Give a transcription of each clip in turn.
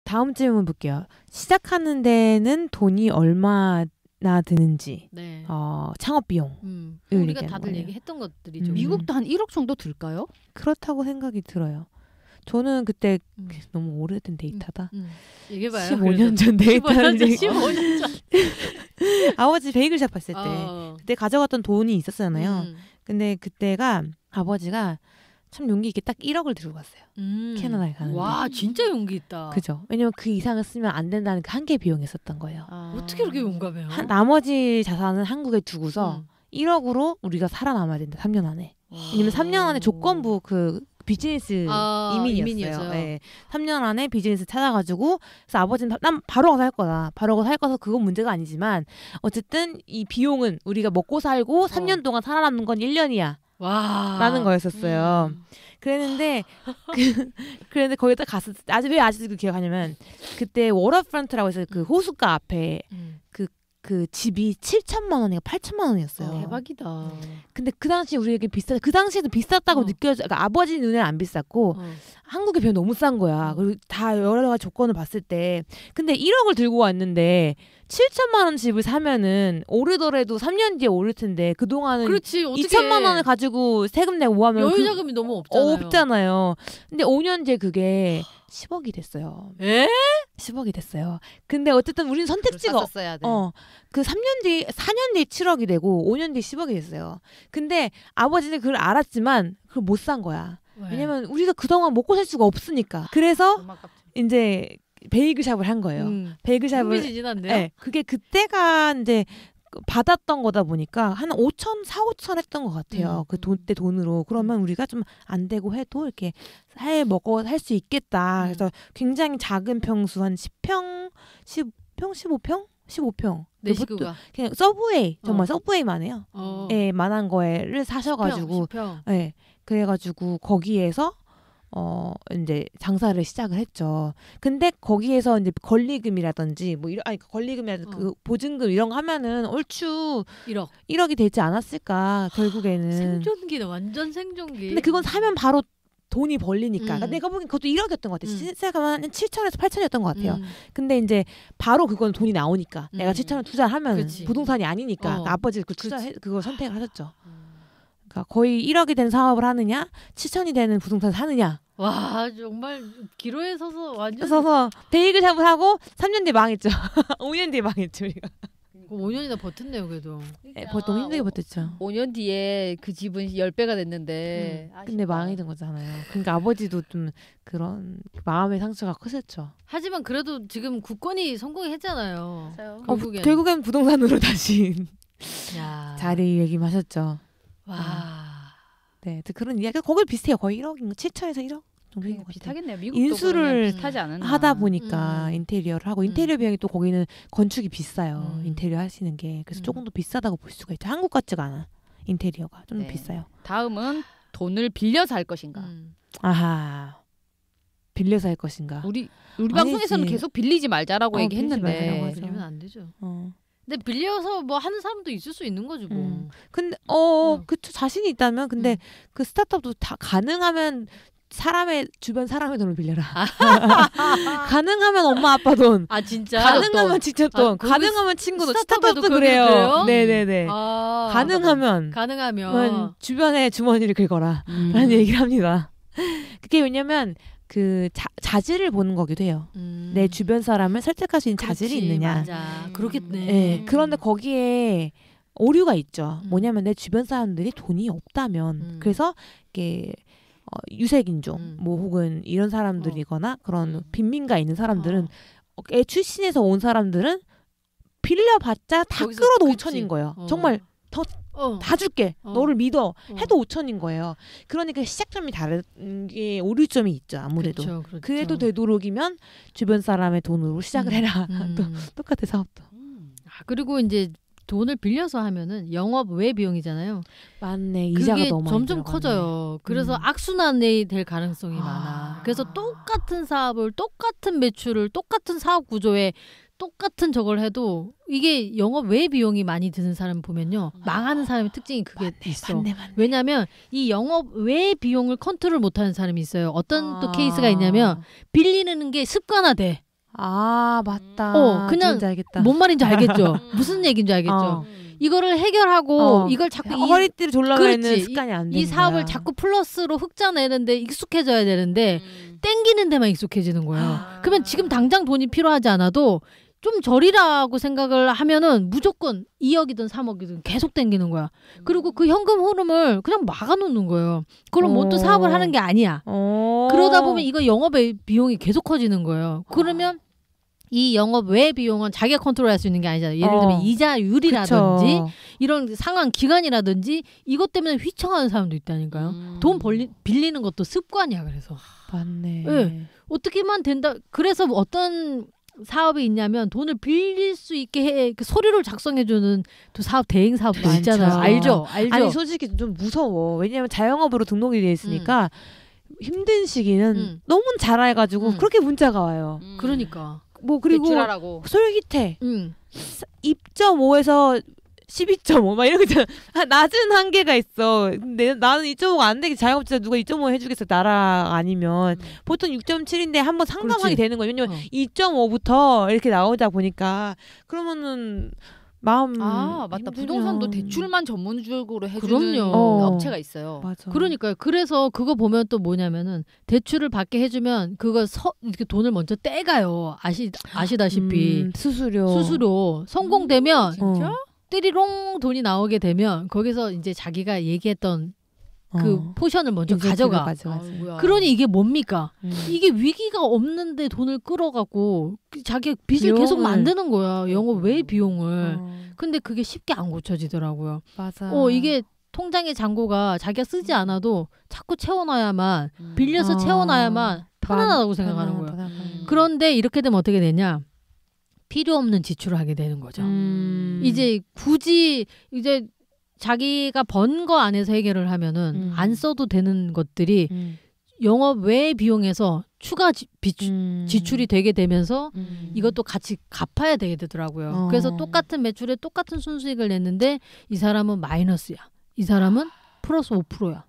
다음 질문 볼게요. 시작하는 데는 돈이 얼마나 드는지. 네. 창업 비용. 우리가 다들 얘기했던 것들이죠. 미국도 한 1억 정도 들까요? 그렇다고 생각이 들어요. 저는 그때 너무 오래된 데이터다. 얘기해봐요. 15년 전 데이터를 15년 전. 아버지 베이글샵 했을 때 그때 가져갔던 돈이 있었잖아요. 근데 그때가 아버지가 참 용기 있게 딱 1억을 들고 갔어요. 캐나다에 가는데. 와 진짜 용기 있다. 그죠. 왜냐면 그 이상을 쓰면 안 된다는 그 한계 비용이 있었던 거예요. 어떻게 그렇게 용감해요? 나머지 자산은 한국에 두고서 1억으로 우리가 살아남아야 된다. 3년 안에. 왜냐면 3년 안에 조건부 그 비즈니스 이민이었어요. 네. 3년 안에 비즈니스 찾아가지고 그래서 아버지는 난 바로 가서 할 거다. 바로 가서 할 거서 그건 문제가 아니지만 어쨌든 이 비용은 우리가 먹고 살고 3년 동안 살아남는 건 1년이야. 라는 거였었어요. 그랬는데 그런데 거기다 갔을 때 왜 아직도 기억하냐면 그때 워터프런트라고 해서 그 호숫가 앞에 그 집이 7천만 원이가 8천만 원이었어요. 대박이다. 근데 그 당시 우리에게 그 당시에도 비쌌다고 느껴져. 그러니까 아버지 눈에는 안 비쌌고 한국에 비하면 너무 싼 거야. 그리고 다 여러 가지 조건을 봤을 때 근데 1억을 들고 왔는데 7천만 원 집을 사면은 오르더라도 3년 뒤에 오를 텐데 그동안은 그렇지, 2천만 원을 가지고 세금 내고 뭐 하면 여유자금이 너무 없잖아요. 근데 5년 뒤에 그게 10억이 됐어요. 10억이 됐어요. 근데 어쨌든 우리는 선택지가 그 3년 뒤 4년 뒤에 7억이 되고 5년 뒤에 10억이 됐어요. 근데 아버지는 그걸 알았지만 그걸 못 산 거야. 왜냐면 우리가 그동안 먹고 살 수가 없으니까. 그래서 이제 베이글샵을 한 거예요. 베이글샵을 네. 그게 그때가 이제 받았던 거다 보니까 한 5천, 4,5천 했던 것 같아요. 그 때 돈으로. 그러면 우리가 좀 안 되고 해도 이렇게 먹어 할 수 있겠다. 그래서 굉장히 작은 평수 한 10평, 10평, 15평? 15평. 내 식구가 그냥 서브웨이 정말 서브웨이만 해요. 예, 만한 거를 사셔가지고 10평. 예, 그래가지고 거기에서 이제 장사를 시작을 했죠. 근데 거기에서 이제 권리금이라든지 뭐 권리금이라든지 그 보증금 이런 거 하면은 얼추 1억이 되지 않았을까 결국에는. 생존기네, 완전 생존기. 근데 그건 사면 바로 돈이 벌리니까. 그러니까 내가 보기엔 그것도 1억이었던 것 같아. 시세가 한 7천에서 8천이었던 것 같아요. 근데 이제 바로 그건 돈이 나오니까 내가 7천을 투자하면 부동산이 아니니까 그러니까 아버지가 그걸 선택을 하셨죠. 그러니까 거의 1억이 된 사업을 하느냐 7천이 되는 부동산을 사느냐. 와 정말 기로에 서서 베이글샵을 하고 3년 뒤에 망했죠. 5년 뒤에 망했죠 우리가. 5년이나 버텼네요 그래도. 보통 힘들게 버텼죠. 5년 뒤에 그 집은 10배가 됐는데 근데 망했던 거잖아요. 그러니까 아버지도 좀 그런 마음의 상처가 크셨죠. 하지만 그래도 지금 국권이 성공했잖아요. 결국엔 부동산으로 다시 자리 얘기하셨죠. 네, 그런 이야기 거기 비슷해요. 거의 1억인 거 7천에서 1억 정도인 것 비슷하겠네요. 미국도 인수를 비슷하지 않았나. 하다 보니까 인테리어를 하고 인테리어 비용이 또 거기는 건축이 비싸요. 인테리어 하시는 게 그래서 조금 더 비싸다고 볼 수가 있죠. 한국 같지가 않아. 인테리어가 좀 비싸요. 다음은 돈을 빌려서 할 것인가. 아하. 빌려서 할 것인가. 우리 방송에서는 계속 빌리지 말자라고 얘기했는데 빌리면 안 되죠. 근데 빌려서 뭐 하는 사람도 있을 수 있는 거죠 뭐. 근데 그쵸 자신이 있다면 근데 그 스타트업도 다 가능하면 주변 사람의 돈을 빌려라. 가능하면 엄마 아빠 돈. 진짜. 가능하면 진짜 돈. 가능하면 친구 돈. 스타트업도 그래요. 네네네. 가능하면 주변에 주머니를 긁어라. 라는 얘기를 합니다. 그게 왜냐면 그 자질을 보는 거기도 해요. 내 주변 사람을 설득할 수 있는 자질이 있느냐. 맞아. 그렇겠네. 네. 그런데 거기에 오류가 있죠. 뭐냐면 내 주변 사람들이 돈이 없다면 그래서 이게 유색인종 뭐 혹은 이런 사람들이거나 그런 빈민가에 있는 사람들은 애 출신에서 온 사람들은 빌려봤자 다 끌어도 5천인 거예요. 정말 다 줄게. 너를 믿어. 해도 5천인 거예요. 그러니까 시작점이 다른 게 오류점이 있죠. 아무래도. 그렇죠. 그래도 되도록이면 주변 사람의 돈으로 시작을 해라. 또 똑같아 사업도. 그리고 이제 돈을 빌려서 하면은 영업 외 비용이잖아요. 맞네. 이자가 너무 많이 점점 커져요. 그래서 악순환이 될 가능성이 많아. 그래서 똑같은 사업을 똑같은 매출을 똑같은 사업 구조에 똑같은 저걸 해도 이게 영업 외 비용이 많이 드는 사람 보면요. 망하는 사람의 특징이 그게 있어. 맞네. 왜냐하면 이 영업 외 비용을 컨트롤 못하는 사람이 있어요. 어떤 또 케이스가 있냐면 빌리는 게 습관화돼. 아 맞다. 그냥 알겠다. 뭔 말인지 알겠죠. 무슨 얘기인지 알겠죠. 이거를 해결하고 이걸 자꾸 허리띠를 졸라매는 습관이 안 되는 이 사업을 거야. 자꾸 플러스로 흑자내는데 익숙해져야 되는데 땡기는 데만 익숙해지는 거예요. 그러면 지금 당장 돈이 필요하지 않아도 좀 저리라고 생각을 하면은 무조건 2억이든 3억이든 계속 땡기는 거야. 그리고 그 현금 흐름을 그냥 막아놓는 거예요. 그럼 뭐 또 사업을 하는 게 아니야. 그러다 보면 이거 영업의 비용이 계속 커지는 거예요. 그러면 이 영업 외 비용은 자기가 컨트롤할 수 있는 게 아니잖아요. 예를 들면 이자율이라든지 그쵸. 이런 상환 기간이라든지 이것 때문에 휘청하는 사람도 있다니까요. 돈 빌리는 것도 습관이야. 그래서 맞네. 네. 어떻게만 된다. 그래서 어떤 사업이 있냐면 돈을 빌릴 수 있게 해 그 서류를 작성해주는 또 사업 대행 사업도 있잖아요. 알죠? 아니 솔직히 좀 무서워. 왜냐면 자영업으로 등록이 돼 있으니까 힘든 시기는 너무 잘해가지고 그렇게 문자가 와요. 그러니까. 뭐 그리고 대출하라고. 솔깃해. 2.5에서 12.5 막 이런 거 있잖아. 낮은 한계가 있어. 근데 나는 2.5가 안 되게 자영업자 누가 2.5 해주겠어. 나라 아니면 보통 6.7인데 한번 상담하게 되는 거예요. 왜냐면 2.5부터 이렇게 나오다 보니까 그러면은 마음 맞다. 힘들면. 부동산도 대출만 전문적으로 해주는 그럼요. 업체가 있어요. 맞아. 그러니까요. 그래서 그거 보면 또 뭐냐면은 대출을 받게 해주면 그거 이렇게 돈을 먼저 떼가요. 아시다시피 수수료 성공되면 진짜? 띠리롱 돈이 나오게 되면 거기서 이제 자기가 얘기했던 그 포션을 먼저 가져가. 그러니 이게 뭡니까? 이게 위기가 없는데 돈을 끌어갖고 자기가 빚을 계속 만드는 거야. 영업 외 비용을. 근데 그게 쉽게 안 고쳐지더라고요. 맞아. 이게 통장의 잔고가 자기가 쓰지 않아도 자꾸 채워놔야만 빌려서 채워놔야만 편안하다고 생각하는 거예요. 그런데 이렇게 되면 어떻게 되냐? 필요 없는 지출을 하게 되는 거죠. 이제 굳이 이제 자기가 번 거 안에서 해결을 하면은 안 써도 되는 것들이 영업 외 비용에서 추가 지출이 되게 되면서 이것도 같이 갚아야 되게 되더라고요. 그래서 똑같은 매출에 똑같은 순수익을 냈는데 이 사람은 마이너스야. 이 사람은 플러스 5%야.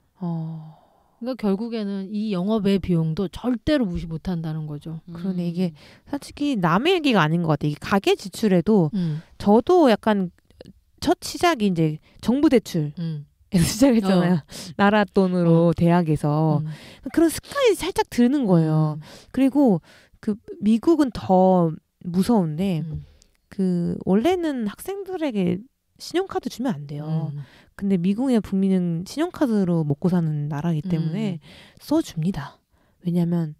그러니까 결국에는 이 영업의 비용도 절대로 무시 못한다는 거죠. 그러네. 이게 솔직히 남의 얘기가 아닌 것 같아. 이게 가계 지출에도 저도 약간 첫 시작이 이제 정부 대출에서 시작했잖아요. 나라 돈으로 대학에서 그런 습관이 살짝 드는 거예요. 그리고 그 미국은 더 무서운데 그 원래는 학생들에게 신용카드 주면 안 돼요. 근데 미국의 국민은 신용카드로 먹고 사는 나라이기 때문에 써줍니다. 왜냐하면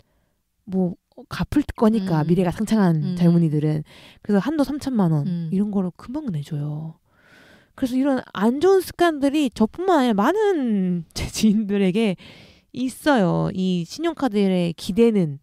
뭐 갚을 거니까 미래가 창창한 젊은이들은. 그래서 한도 3천만 원 이런 거를 금방 내줘요. 그래서 이런 안 좋은 습관들이 저뿐만 아니라 많은 제 지인들에게 있어요. 이 신용카드에 기대는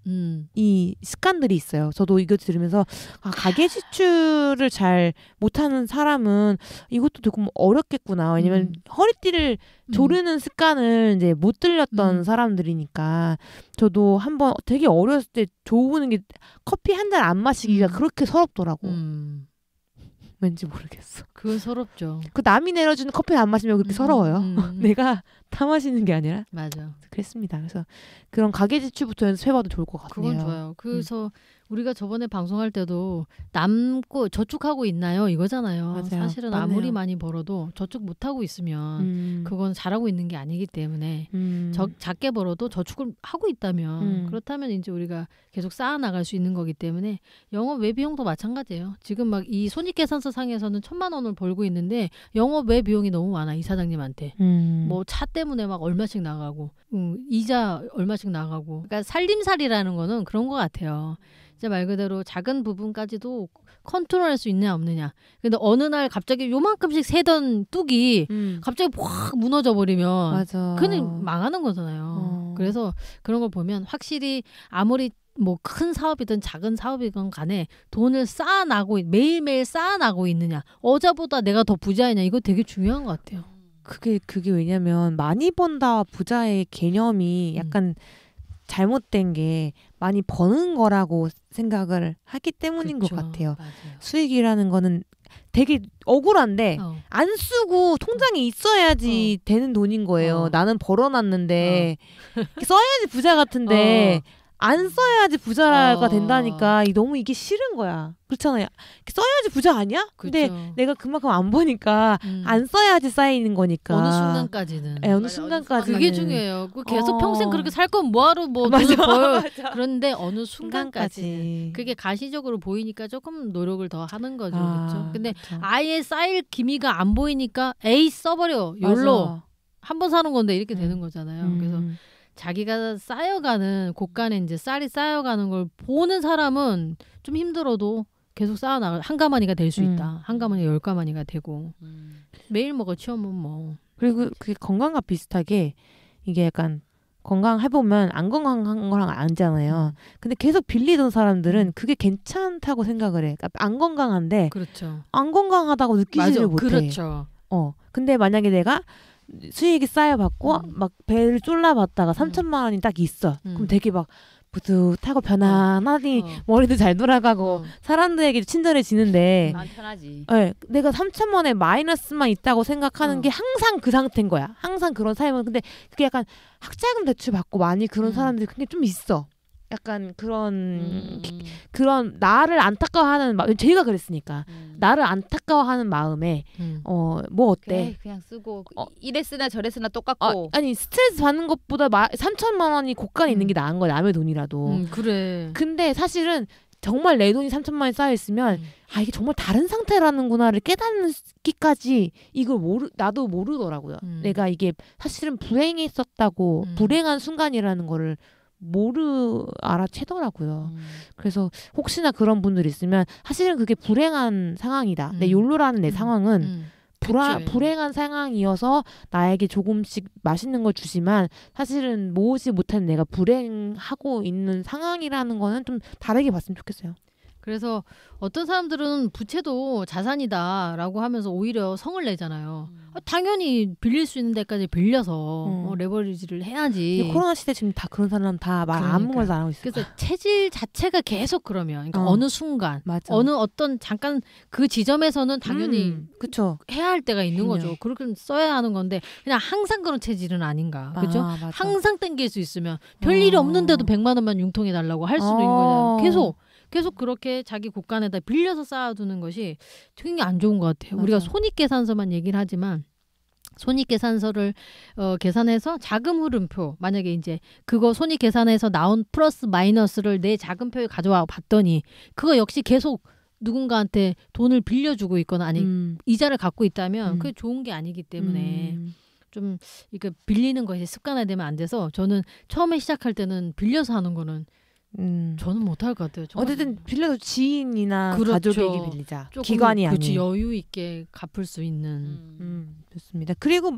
이 습관들이 있어요. 저도 이거 들으면서 가계 지출을 잘 못하는 사람은 이것도 조금 어렵겠구나. 왜냐면 허리띠를 조르는 습관을 이제 못 들렸던 사람들이니까. 저도 한번 되게 어렸을 때 조우는 게 커피 한 잔 안 마시기가 그렇게 서럽더라고. 왠지 모르겠어. 그건 서럽죠. 그 남이 내려주는 커피를 안 마시면 그렇게 서러워요. 내가 다 마시는 게 아니라. 맞아. 그랬습니다. 그래서 그런 가계 지출부터 연습해봐도 좋을 것 같네요. 그건 좋아요. 그래서 우리가 저번에 방송할 때도 남고 저축하고 있나요? 이거잖아요. 맞아요. 사실은 맞네요. 아무리 많이 벌어도 저축 못하고 있으면 그건 잘하고 있는 게 아니기 때문에 작게 벌어도 저축을 하고 있다면 그렇다면 이제 우리가 계속 쌓아나갈 수 있는 거기 때문에 영업 외 비용도 마찬가지예요. 지금 막 이 손익계산서 상에서는 1,000만 원을 벌고 있는데 영업 외 비용이 너무 많아. 이 사장님한테. 뭐 차 때문에 막 얼마씩 나가고 이자 얼마씩 나가고. 그러니까 살림살이라는 거는 그런 것 같아요. 이제 말 그대로 작은 부분까지도 컨트롤할 수 있냐 없느냐. 근데 어느 날 갑자기 요만큼씩 세던 뚝이 갑자기 확 무너져 버리면 그는 망하는 거잖아요. 그래서 그런 걸 보면 확실히 아무리 뭐 큰 사업이든 작은 사업이든 간에 돈을 쌓아나고 매일매일 쌓아나고 있느냐. 어제보다 내가 더 부자이냐. 이거 되게 중요한 것 같아요. 그게 왜냐면 많이 번다 부자의 개념이 약간 잘못된 게 많이 버는 거라고 생각을 하기 때문인 것 같아요. 맞아요. 수익이라는 거는 되게 억울한데 안 쓰고 통장에 있어야지 되는 돈인 거예요. 나는 벌어놨는데 써야지 부자 같은데 안 써야지 부자가 된다니까 너무 이게 싫은 거야. 그렇잖아요. 써야지 부자 아니야? 근데 그쵸. 내가 그만큼 안 버니까 안 써야지 쌓이는 거니까. 어느 순간까지는. 네, 어느 순간까지. 그게 중요해요. 계속 평생 그렇게 살 건 뭐하러 뭐 돈을 벌. 그런데 어느 순간까지. 그게 가시적으로 보이니까 조금 노력을 더 하는 거죠. 그렇죠? 근데 그쵸. 아예 쌓일 기미가 안 보이니까 에이 써버려. 욜로. 한 번 사는 건데 이렇게 되는 거잖아요. 그래서 자기가 쌓여가는 곳간에 이제 쌀이 쌓여가는 걸 보는 사람은 좀 힘들어도 계속 쌓아나가 한가마니가 될 수 있다. 한가마니가 10가마니가 되고 매일 먹어 치우면 뭐. 그리고 그게 건강과 비슷하게 이게 약간 건강해보면 안 건강한 거랑 알잖아요. 근데 계속 빌리던 사람들은 그게 괜찮다고 생각을 해. 그러니까 안 건강한데 그렇죠. 안 건강하다고 느끼지를 못해. 그렇죠. 근데 만약에 내가 수익이 쌓여봤고 막 배를 쫄라봤다가 3천만 원이 딱 있어. 그럼 되게 막 뿌듯하고 편안하니 머리도 잘 돌아가고 사람들에게 친절해지는데 난 편하지. 네, 내가 3천만 원에 마이너스만 있다고 생각하는 게 항상 그 상태인 거야. 항상 그런 삶은. 근데 그게 약간 학자금 대출 받고 많이 그런 사람들이 그게 좀 있어. 약간 그런 나를 안타까워하는 마음. 저희가 그랬으니까 나를 안타까워하는 마음에 뭐 어때? 그냥 쓰고 이래 쓰나 저래 쓰나 똑같고. 아니 스트레스 받는 것보다 3천만 원이 고가에 있는 게 나은 거야. 남의 돈이라도. 그래. 근데 사실은 정말 내 돈이 3천만 원이 쌓여 있으면 이게 정말 다른 상태라는구나를 깨닫기까지 이걸 나도 모르더라고요. 내가 이게 사실은 불행했었다고 불행한 순간이라는 거를 알아채더라고요. 그래서 혹시나 그런 분들 있으면 사실은 그게 불행한 상황이다. 내 욜로라는 내 상황은 불행한 상황이어서 나에게 조금씩 맛있는 걸 주지만 사실은 모으지 못한 내가 불행하고 있는 상황이라는 거는 좀 다르게 봤으면 좋겠어요. 그래서 어떤 사람들은 부채도 자산이다라고 하면서 오히려 성을 내잖아요. 당연히 빌릴 수 있는 데까지 빌려서 레버리지를 해야지. 코로나 시대 지금 다 그런 사람 다 말 아무 말도 안 하고 있어요. 그래서 체질 자체가 계속 그러면 그러니까 어느 순간 어느 어떤 잠깐 그 지점에서는 당연히 그쵸. 해야 할 때가 있는 거죠. 그렇게 써야 하는 건데 그냥 항상 그런 체질은 아닌가. 그죠? 항상 땡길 수 있으면 별일이 없는데도 100만 원만 융통해 달라고 할 수도 있는 거잖아요. 계속 그렇게 자기 곳간에다 빌려서 쌓아두는 것이 되게 안 좋은 것 같아요. 우리가 손익계산서만 얘기를 하지만 손익계산서를 계산해서 자금 흐름표 만약에 이제 그거 손익계산에서 나온 플러스 마이너스를 내 자금표에 가져와 봤더니 그거 역시 계속 누군가한테 돈을 빌려주고 있거나 아니 이자를 갖고 있다면 그게 좋은 게 아니기 때문에 좀 이렇게 빌리는 것이 습관화되면 안 돼서 저는 처음에 시작할 때는 빌려서 하는 거는 저는 못할 것 같아요. 정말. 어쨌든 빌려도 지인이나 가족에게 빌리자. 기관이 아닌. 그렇지, 여유 있게 갚을 수 있는. 좋습니다. 그리고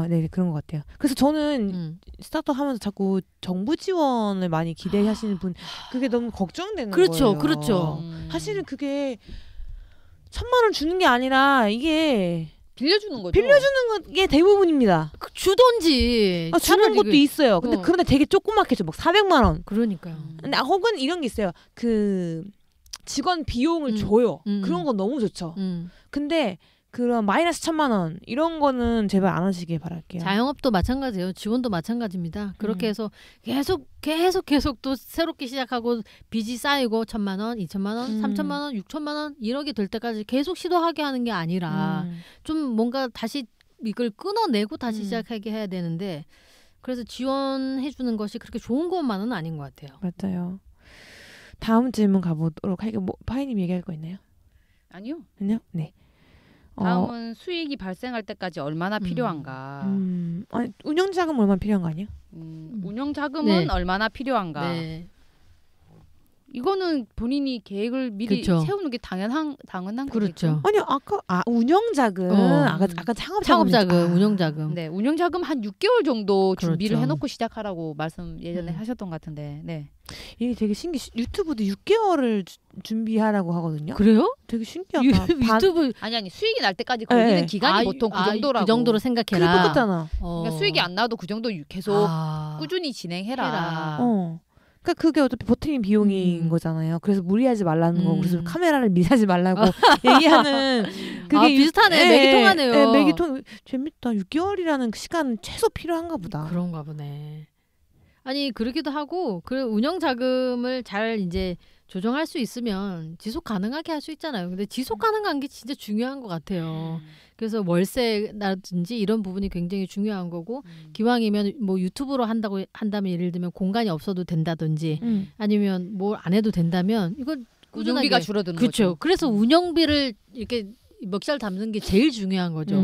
네 그런 것 같아요. 그래서 저는 스타트업 하면서 자꾸 정부 지원을 많이 기대하시는 분 그게 너무 걱정되는 거예요. 그렇죠. 사실은 그게 1,000만 원 주는 게 아니라 이게 빌려주는 거죠. 빌려주는 게 대부분입니다. 주던지. 주는 것도 있어요. 근데 그런데 되게 조그맣게 줘. 막 400만 원. 그러니까요. 근데 혹은 이런 게 있어요. 그 직원 비용을 줘요. 그런 건 너무 좋죠. 근데 그런 마이너스 1,000만 원 이런 거는 제발 안 하시길 바랄게요. 자영업도 마찬가지예요. 지원도 마찬가지입니다. 그렇게 해서 계속 또 새롭게 시작하고 빚이 쌓이고 1,000만 원, 2,000만 원, 3,000만 원, 6,000만 원 이렇게 될 때까지 계속 시도하게 하는 게 아니라 좀 뭔가 다시 이걸 끊어내고 다시 시작하게 해야 되는데 그래서 지원해 주는 것이 그렇게 좋은 것만은 아닌 것 같아요. 맞아요. 다음 질문 가보도록 할게요. 파이님 얘기할 거 있나요? 아니요. 네. 다음은 수익이 발생할 때까지 얼마나 필요한가. 아니, 운영자금 얼마나 필요한 거 아니에요? 운영자금은 얼마나 필요한가. 네. 이거는 본인이 계획을 미리 세우는 게 당연한 그렇죠. 아니요, 아까 운영자금, 아까 창업자금, 운영자금. 네, 운영자금 한 6개월 정도 준비를 해놓고 시작하라고 말씀 예전에 하셨던 것 같은데, 네. 이게 되게 유튜브도 6개월을 준비하라고 하거든요. 그래요? 되게 신기하다. 유튜브 아니 수익이 날 때까지 걸리는 기간이 보통 그 정도라고. 그 정도로 생각해라. 그게 똑같잖아. 그러니까 수익이 안 나도 그 정도 계속 꾸준히 진행해라. 그러니까 그게 어차피 버티는 비용인 거잖아요. 그래서 무리하지 말라는 거. 그래서 카메라를 미사지 말라고 얘기하는 그게 비슷하네. 매기통하네요. 매기통 재밌다. 6개월이라는 시간은 최소 필요한가 보다. 그런가 보네. 아니 그러기도 하고 그 운영 자금을 잘 이제 조정할 수 있으면 지속 가능하게 할 수 있잖아요. 근데 지속 가능한 게 진짜 중요한 것 같아요. 그래서 월세라든지 이런 부분이 굉장히 중요한 거고 기왕이면 뭐 유튜브로 한다면 예를 들면 공간이 없어도 된다든지 아니면 뭘 안 해도 된다면 이건 운영비가 줄어드는 그쵸. 거죠. 그래서 운영비를 이렇게 멱살 담는 게 제일 중요한 거죠.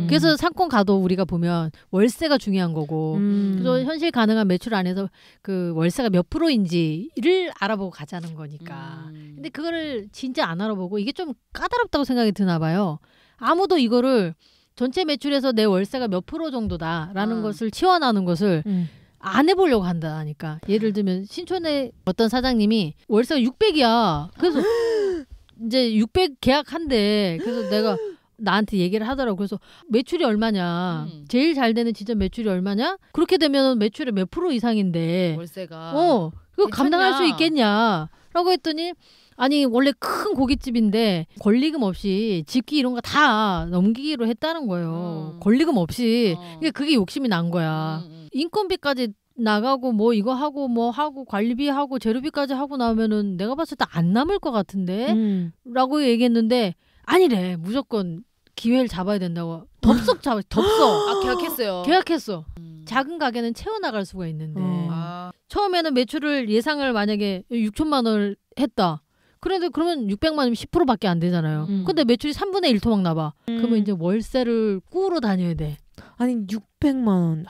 그래서 상권 가도 우리가 보면 월세가 중요한 거고 그래서 현실 가능한 매출 안에서 그 월세가 몇 프로인지를 알아보고 가자는 거니까. 근데 그거를 진짜 안 알아보고 이게 좀 까다롭다고 생각이 드나 봐요. 아무도 이거를 전체 매출에서 내 월세가 몇 프로 정도다라는 것을 치환하는 것을 안 해보려고 한다니까. 예를 들면 신촌에 어떤 사장님이 월세가 600이야. 그래서 이제 600 계약한대. 그래서 내가 나한테 얘기를 하더라고. 그래서 매출이 얼마냐. 제일 잘 되는 진짜 매출이 얼마냐. 그렇게 되면 매출의 몇 프로 이상인데. 월세가. 그거 감당할 수 있겠냐. 라고 했더니 아니 원래 큰 고깃집인데 권리금 없이 집기 이런 거 다 넘기기로 했다는 거예요. 권리금 없이. 그게 욕심이 난 거야. 인건비까지 나가고 뭐 이거 하고 뭐 하고 관리비 하고 재료비까지 하고 나오면은 내가 봤을 때 안 남을 것 같은데 라고 얘기했는데 아니래. 무조건 기회를 잡아야 된다고. 덥석. 계약했어요. 계약했어. 작은 가게는 채워나갈 수가 있는데 처음에는 매출을 예상을 만약에 6천만 원을 했다. 그런데 그러면 600만 원이면 10%밖에 안 되잖아요. 근데 매출이 3분의 1 토막 나봐. 그러면 이제 월세를 꾸러 다녀야 돼. 아니 600만 원.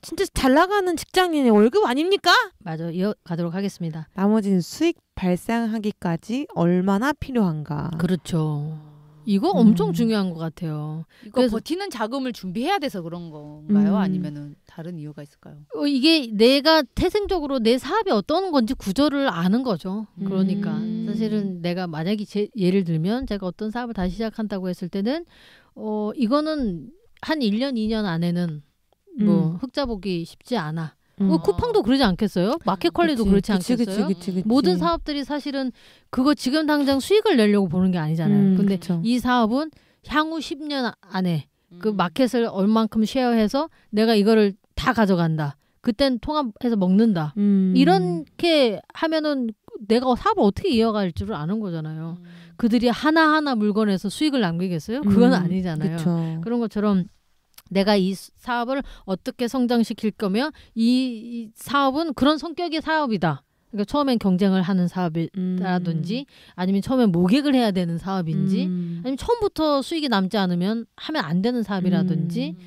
진짜 잘 나가는 직장인의 월급 아닙니까? 맞아. 이어가도록 하겠습니다. 나머지는 수익 발생하기까지 얼마나 필요한가. 그렇죠. 이거 엄청 중요한 것 같아요. 이거 버티는 자금을 준비해야 돼서 그런 건가요? 아니면은 다른 이유가 있을까요? 이게 내가 태생적으로 내 사업이 어떤 건지 구조를 아는 거죠. 그러니까 사실은 내가 만약에 예를 들면 제가 어떤 사업을 다시 시작한다고 했을 때는 이거는 한 1년 2년 안에는 뭐 흑자 보기 쉽지 않아. 쿠팡도 그러지 않겠어요? 마켓 관리도 그렇지 않겠어요? 그치. 모든 사업들이 사실은 그거 지금 당장 수익을 내려고 보는 게 아니잖아요. 근데 이 사업은 향후 10년 안에 그 마켓을 얼만큼 쉐어해서 내가 이거를 다 가져간다. 그땐 통합해서 먹는다. 이렇게 하면은 내가 사업을 어떻게 이어갈 줄을 아는 거잖아요. 그들이 하나하나 물건에서 수익을 남기겠어요? 그건 아니잖아요. 그쵸. 그런 것처럼 내가 이 사업을 어떻게 성장시킬 거며 이 사업은 그런 성격의 사업이다. 그러니까 처음엔 경쟁을 하는 사업이라든지 아니면 처음엔 모객을 해야 되는 사업인지 아니면 처음부터 수익이 남지 않으면 하면 안 되는 사업이라든지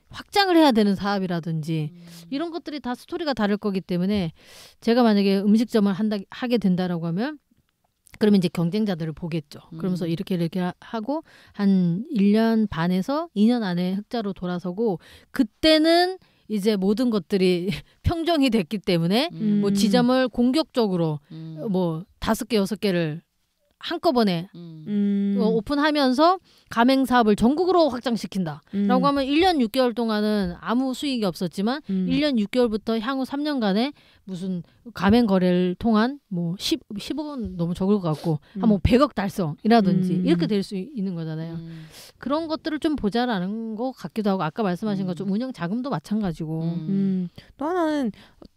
확장을 해야 되는 사업이라든지 이런 것들이 다 스토리가 다를 거기 때문에 제가 만약에 음식점을 하게 된다라고 하면 그러면 이제 경쟁자들을 보겠죠. 그러면서 이렇게 하고 한 1년 반에서 2년 안에 흑자로 돌아서고 그때는 이제 모든 것들이 평정이 됐기 때문에 뭐 지점을 공격적으로 뭐 5개, 6개를 한꺼번에 오픈하면서 가맹 사업을 전국으로 확장시킨다. 라고 하면 1년 6개월 동안은 아무 수익이 없었지만 1년 6개월부터 향후 3년간에 무슨 가맹 거래를 통한 뭐 10억은 너무 적을 것 같고 한 뭐 100억 달성이라든지 이렇게 될 수 있는 거잖아요. 그런 것들을 좀 보자라는 것 같기도 하고 아까 말씀하신 것처럼 운영 자금도 마찬가지고 또 하나는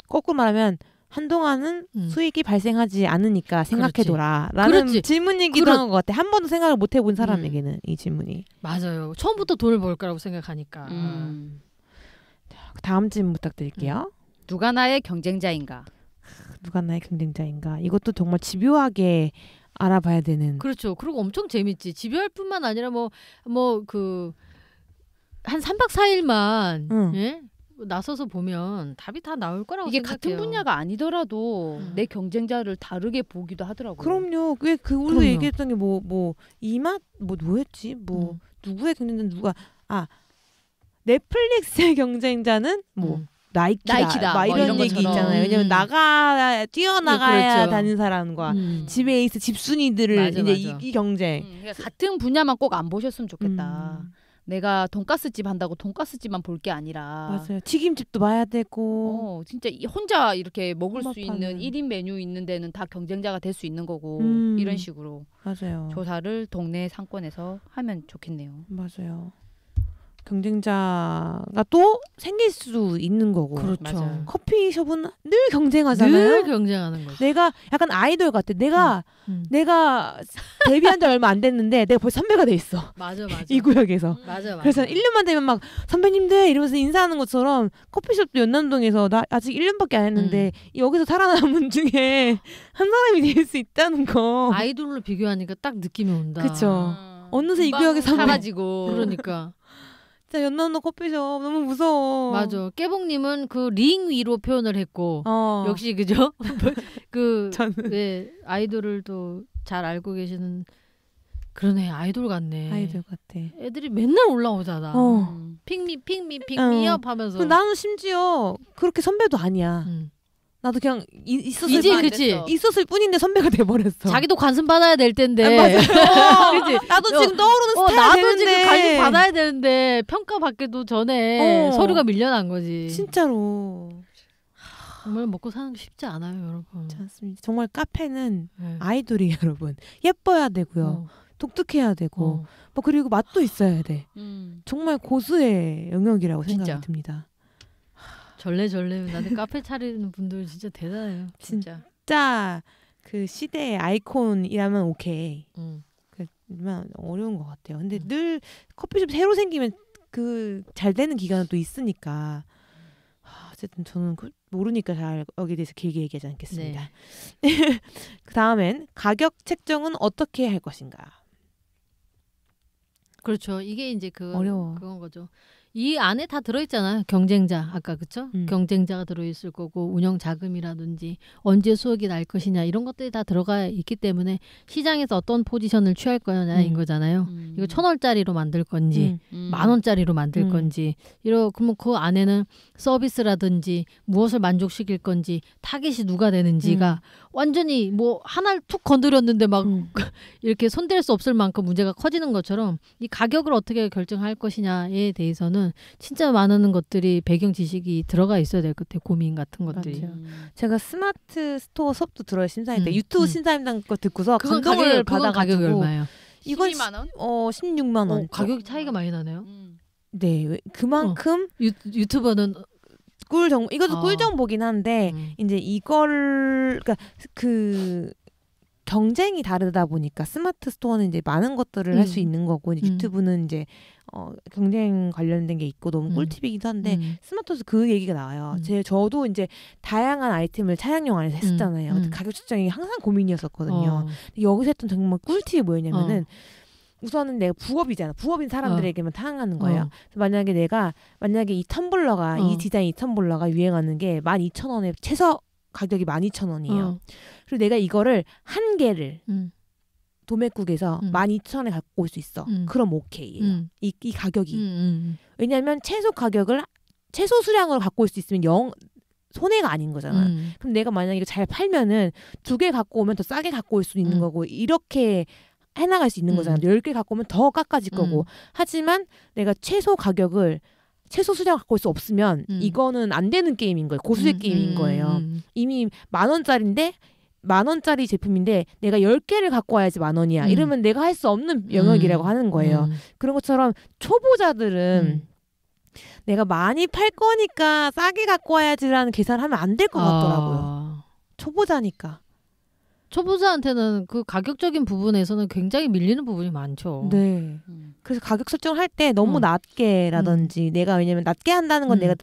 거꾸로 말하면 한동안은 수익이 발생하지 않으니까 생각해둬라 라는 질문이기도 한 것 같아. 한 번도 생각을 못 해본 사람에게는 이 질문이. 맞아요. 처음부터 돈을 벌 거라고 생각하니까. 자, 다음 질문 부탁드릴게요. 누가 나의 경쟁자인가? 누가 나의 경쟁자인가? 이것도 정말 집요하게 알아봐야 되는. 그렇죠. 그리고 엄청 재밌지. 집요할 뿐만 아니라 뭐 그 한 3박 4일만 예? 나서서 보면 답이 다 나올 거라고 이게 생각해요. 같은 분야가 아니더라도 내 경쟁자를 다르게 보기도 하더라고요. 그럼요. 왜 우리도 얘기했던 게 뭐 이맛 뭐였지? 누구의 경쟁자는 누가 넷플릭스의 경쟁자는 뭐 나이키다. 막 이런 얘기 것처럼. 있잖아요. 왜냐면 뛰어나가야 그렇죠. 다니는 사람과 집에 있어 집순이들을 이제 이 경쟁. 그러니까 같은 분야만 꼭 안 보셨으면 좋겠다. 내가 돈가스집 한다고 돈가스집만 볼 게 아니라 맞아요. 튀김집도 봐야 되고 진짜 혼자 이렇게 먹을 수 있는 1인 메뉴 있는 데는 다 경쟁자가 될 수 있는 거고 이런 식으로 맞아요. 조사를 동네 상권에서 하면 좋겠네요. 맞아요. 경쟁자가 또 생길 수 있는 거고. 그렇죠. 맞아요. 커피숍은 늘 경쟁하잖아요. 늘 경쟁하는 거죠. 내가 약간 아이돌 같아. 내가 데뷔한 지 얼마 안 됐는데 내가 벌써 선배가 돼 있어. 맞아. 이 구역에서. 맞아. 그래서 1년만 되면 막 선배님들 이러면서 인사하는 것처럼 커피숍도 연남동에서 나 아직 1년밖에 안 했는데 여기서 살아남은 중에 한 사람이 될 수 있다는 거. 아이돌로 비교하니까 딱 느낌이 온다. 그쵸. 어느새 이 구역에 사라지고. 그러니까. 진짜 연남동 커피숍 너무 무서워. 맞아. 깨봉님은 그 링 위로 표현을 했고 역시 그죠? 네, 아이돌을 또 잘 알고 계시는 그러네. 아이돌 같네. 아이돌 같아. 애들이 맨날 올라오잖아. 핑미업 하면서. 나는 심지어 그렇게 선배도 아니야. 나도 그냥 있었을 뿐인데 선배가 돼버렸어. 자기도 관심 받아야 될 텐데. 그치? 나도 지금 떠오르는 스타일 나도 되는데. 지금 관심 받아야 되는데 평가받기도 전에 서류가 밀려난 거지. 진짜로. 정말 먹고 사는 게 쉽지 않아요, 여러분. 그렇지 않습니다. 정말 카페는 아이돌이에요, 여러분. 예뻐야 되고요. 독특해야 되고 뭐 그리고 맛도 있어야 돼. 정말 고수의 영역이라고 생각이 듭니다. 절레절레 나한테 카페 차리는 분들 진짜 대단해요. 진짜 그 시대의 아이콘이라면 오케이. 그만 어려운 것 같아요. 근데 늘 커피숍 새로 생기면 그 잘 되는 기간은 또 있으니까. 어쨌든 저는 모르니까 잘 여기에 대해서 길게 얘기하지 않겠습니다. 네. 그 다음엔 가격 책정은 어떻게 할 것인가. 그렇죠. 이게 이제 어려워. 그건 거죠. 이 안에 다 들어있잖아요. 경쟁자 아까 그쵸? 경쟁자가 들어있을 거고 운영 자금이라든지 언제 수익이 날 것이냐 이런 것들이 다 들어가 있기 때문에 시장에서 어떤 포지션을 취할 거냐인 거잖아요. 이거 1,000원짜리로 만들 건지 10,000원짜리로 만들 건지 그러면 그 안에는 서비스라든지 무엇을 만족시킬 건지 타깃이 누가 되는지가 완전히 뭐 하나를 툭 건드렸는데 막 이렇게 손댈 수 없을 만큼 문제가 커지는 것처럼 이 가격을 어떻게 결정할 것이냐에 대해서는 진짜 많은 것들이 배경 지식이 들어가 있어야 될 것 같아요. 고민 같은 것들이. 제가 스마트 스토어 수업도 들어요. 심사임 때 유튜브 심사임당 거 듣고서 감동을 받아가지고 가격이 얼마예요? 이건 12만 원? 16만 원. 가격 차이가 많이 나네요. 네, 그만큼 유튜버는 꿀 정보 이것도 꿀 정보긴 한데 이제 이걸 그러니까 그 경쟁이 다르다 보니까 스마트 스토어는 이제 많은 것들을 할 수 있는 거고 유튜브는 이제 경쟁 관련된 게 있고 너무 꿀팁이기도 한데 스마트에서 그 얘기가 나와요. 저도 이제 다양한 아이템을 차량용 안에서 했었잖아요. 근데 가격 책정이 항상 고민이었었거든요. 근데 여기서 했던 정말 꿀팁이 뭐였냐면은 우선은 내가 부업이잖아. 부업인 사람들에게만 타항하는 거예요. 만약에 이 텀블러가 이 디자인 이 텀블러가 유행하는 게 12,000원에 최소 가격이 12,000원이에요. 그리고 내가 이거를 한 개를 도매국에서 12,000원에 갖고 올 수 있어. 그럼 오케이예요. 이 가격이. 왜냐하면 최소 수량으로 갖고 올 수 있으면 손해가 아닌 거잖아. 그럼 내가 만약에 이거 잘 팔면은 2개 갖고 오면 더 싸게 갖고 올 수 있는 거고 이렇게 해나갈 수 있는 거잖아. 10개 갖고 오면 더 깎아질 거고. 하지만 내가 최소 수량 갖고 올 수 없으면 이거는 안 되는 게임인 거예요. 고수의 게임인 거예요. 이미 10,000원짜리인데 10,000원짜리 제품인데 내가 10개를 갖고 와야지 10,000원이야. 이러면 내가 할 수 없는 영역이라고 하는 거예요. 그런 것처럼 초보자들은 내가 많이 팔 거니까 싸게 갖고 와야지라는 계산을 하면 안 될 것 같더라고요. 초보자니까. 초보자한테는 그 가격적인 부분에서는 굉장히 밀리는 부분이 많죠. 네. 그래서 가격 설정을 할 때 너무 낮게라든지 내가 왜냐면 낮게 한다는 건 내가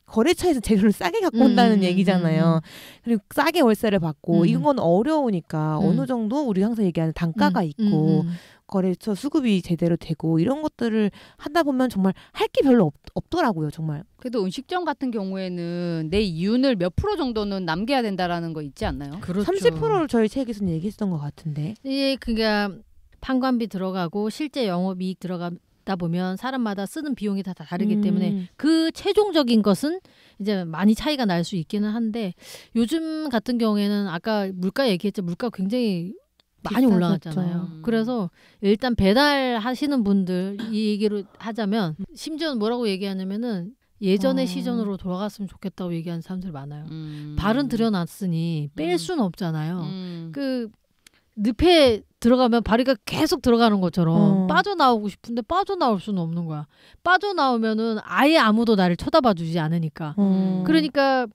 거래처에서 재료를 싸게 갖고 온다는 얘기잖아요. 그리고 싸게 월세를 받고 이런 건 어려우니까 어느 정도 우리 항상 얘기하는 단가가 있고 거래처 수급이 제대로 되고 이런 것들을 하다 보면 정말 할 게 별로 없더라고요. 정말. 그래도 음식점 같은 경우에는 내 이윤을 몇 프로 정도는 남겨야 된다라는 거 있지 않나요? 그렇죠. 30%를 저희 책에서는 얘기했던 것 같은데. 예, 그러니까 판관비 들어가고 실제 영업이익 들어가다 보면 사람마다 쓰는 비용이 다 다르기 때문에 그 최종적인 것은 이제 많이 차이가 날 수 있기는 한데 요즘 같은 경우에는 아까 물가 얘기했죠. 물가 굉장히 많이 올라갔잖아요. 그래서 일단 배달하시는 분들 이 얘기를 하자면 심지어는 뭐라고 얘기하냐면은 예전의 시전으로 돌아갔으면 좋겠다고 얘기하는 사람들 많아요. 발은 들여놨으니 뺄 수는 없잖아요. 그 늪에 들어가면 바리가 계속 들어가는 것처럼 빠져나오고 싶은데 빠져나올 수는 없는 거야. 빠져나오면은 아예 아무도 나를 쳐다봐주지 않으니까. 그러니까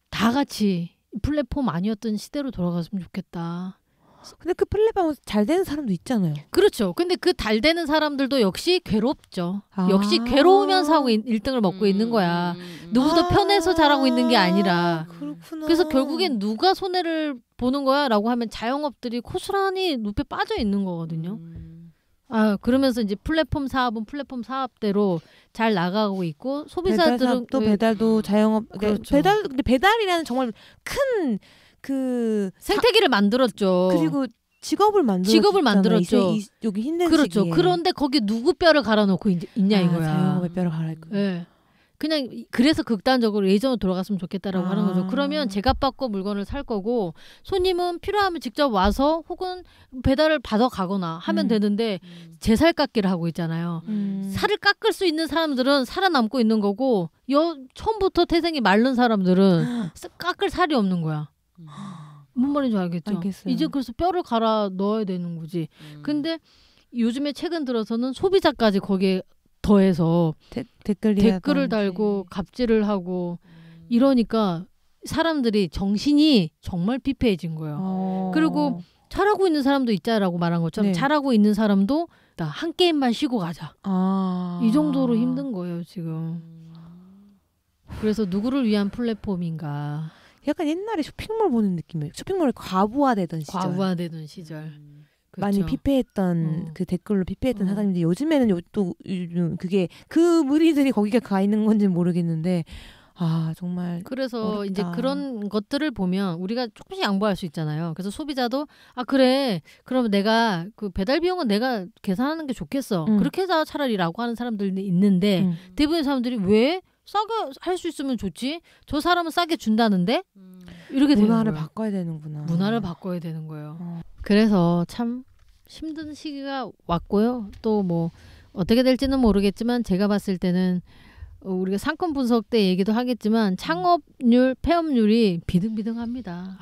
다 같이 플랫폼 아니었던 시대로 돌아갔으면 좋겠다. 근데 그 플랫폼 잘 되는 사람도 있잖아요. 그렇죠. 근데 그 잘 되는 사람들도 역시 괴롭죠. 역시 괴로우면서 하고 1등을 먹고 있는 거야. 누구도 편해서 잘하고 있는 게 아니라. 그렇구나. 그래서 결국엔 누가 손해를 보는 거야? 라고 하면 자영업들이 고스란히 눕에 빠져 있는 거거든요. 그러면서 이제 플랫폼 사업은 플랫폼 사업대로 잘 나가고 있고 소비자들은 또 배달도 자영업 그렇죠. 근데 배달이라는 정말 큰 그 생태계를 만들었죠. 그리고 직업을 만들었죠. 여기 힘든 그렇죠. 시기에. 그런데 거기 누구 뼈를 갈아놓고 있냐 이거야. 자영업의 뼈를 갈아놓고. 네. 그냥 그래서 극단적으로 예전으로 돌아갔으면 좋겠다라고 하는 거죠. 그러면 제값 받고 물건을 살 거고 손님은 필요하면 직접 와서 혹은 배달을 받아 가거나 하면 되는데 제살 깎기를 하고 있잖아요. 살을 깎을 수 있는 사람들은 살아남고 있는 거고 처음부터 태생이 마른 사람들은 깎을 살이 없는 거야. 뭔 말인지 알겠죠? 알겠어요. 이제 그래서 뼈를 갈아 넣어야 되는 거지. 근데 요즘에 최근 들어서는 소비자까지 거기에 더해서 댓글을 달고 갑질을 하고 이러니까 사람들이 정신이 정말 피폐해진 거예요. 그리고 잘하고 있는 사람도 있자라고 말한 것처럼 잘하고 있는 사람도 한 게임만 쉬고 가자. 이 정도로 힘든 거예요 지금. 그래서 누구를 위한 플랫폼인가. 약간 옛날에 쇼핑몰 보는 느낌이에요. 쇼핑몰이 과부하되던 시절. 그렇죠. 많이 피폐했던 그 댓글로 피폐했던 사장님들 요즘에는 또 요즘 그게 그 무리들이 거기가 가 있는 건지는 모르겠는데 정말 그래서 어렵다. 이제 그런 것들을 보면 우리가 조금씩 양보할 수 있잖아요. 그래서 소비자도 그래 그러면 내가 그 배달 비용은 내가 계산하는 게 좋겠어. 그렇게 해서 차라리라고 하는 사람들이 있는데 대부분의 사람들이 왜 싸게 할 수 있으면 좋지? 저 사람은 싸게 준다는데? 이렇게 되는 거예요. 문화를 바꿔야 되는구나. 문화를 바꿔야 되는 거예요. 그래서 참 힘든 시기가 왔고요. 또 뭐 어떻게 될지는 모르겠지만 제가 봤을 때는 우리가 상권 분석 때 얘기도 하겠지만 창업률, 폐업률이 비등비등합니다.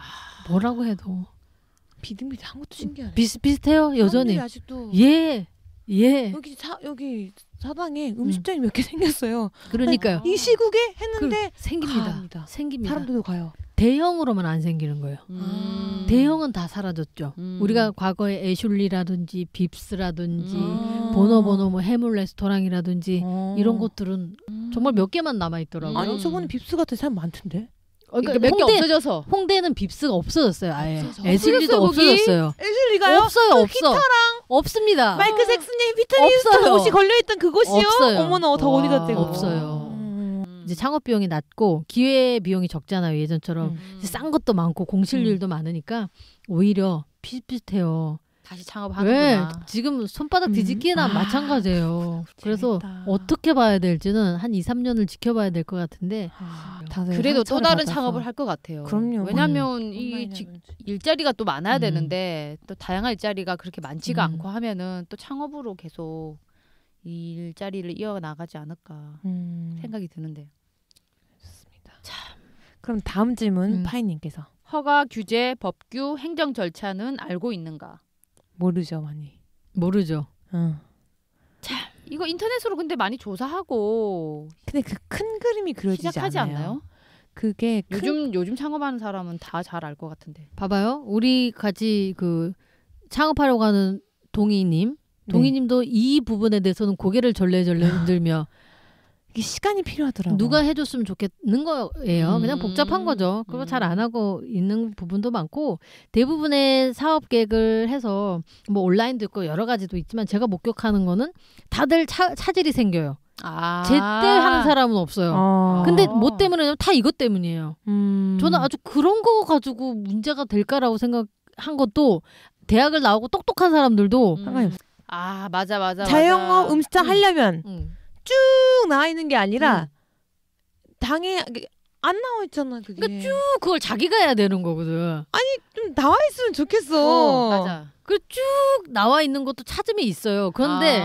뭐라고 해도. 비등비등한 것도 신기하네. 비슷해요. 여전히. 아직도 예. 여기 사방에 음식점이 몇 개 생겼어요. 그러니까요. 이 시국에 했는데 생깁니다. 사람들도 가요. 대형으로만 안 생기는 거예요. 대형은 다 사라졌죠. 우리가 과거에 애슐리라든지 빕스라든지 보노보노 뭐 해물 레스토랑이라든지 이런 것들은 정말 몇 개만 남아 있더라고요. 아니 저번에 빕스 같은 사람 많던데. 그러니까 몇 개 없어져서 홍대는 빕스가 없어졌어요. 아예 애슐리도 없어졌어요. 애슐리가요? 없어요. 기타랑 없습니다. 마이크 잭슨님 피트니스트 옷이 걸려있던 그곳이요? 없어요. 어머나 다 어디 갔대요? 없어요. 이제 창업 비용이 낮고 기회 비용이 적잖아요. 예전처럼 싼 것도 많고 공실률도 많으니까 오히려 비슷비슷해요. 다시 창업하는구나. 지금 손바닥 뒤집기나 마찬가지예요. 그래서 어떻게 봐야 될지는 한 2, 3년을 지켜봐야 될 것 같은데 그래도 또 다른 창업을 할 것 같아요. 그럼요. 왜냐하면 이 일자리가 또 많아야 되는데 또 다양한 일자리가 그렇게 많지가 않고 하면은 또 창업으로 계속 이 일자리를 이어나가지 않을까 생각이 드는데요. 좋습니다. 참. 그럼 다음 질문 파이님께서 허가 규제, 법규, 행정 절차는 알고 있는가? 모르죠 많이. 모르죠. 참 이거 인터넷으로 근데 많이 조사하고. 근데 그 큰 그림이 그려지지 시작하지 않나요? 그게 요즘 창업하는 사람은 다 잘 알 것 같은데. 봐봐요. 우리 같이 그 창업하려고 하는 동희님도 이 부분에 대해서는 고개를 절레절레 흔들며 이게 시간이 필요하더라고요. 누가 해줬으면 좋겠는 거예요. 그냥 복잡한 거죠. 그거 잘 안 하고 있는 부분도 많고 대부분의 사업 계획을 해서 뭐 온라인도 있고 여러 가지도 있지만 제가 목격하는 거는 다들 차질이 생겨요. 제때 하는 사람은 없어요. 근데 뭐 때문에요? 다 이것 때문이에요. 저는 아주 그런 거 가지고 문제가 될까라고 생각한 것도 대학을 나오고 똑똑한 사람들도 맞아. 자영업 음식점 하려면 쭉 나와 있는 게 아니라 당에 안 나와 있잖아 그게. 그러니까 쭉 그걸 자기가 해야 되는 거거든. 아니 좀 나와 있으면 좋겠어. 맞아. 그 쭉 나와 있는 것도 찾으면 있어요. 그런데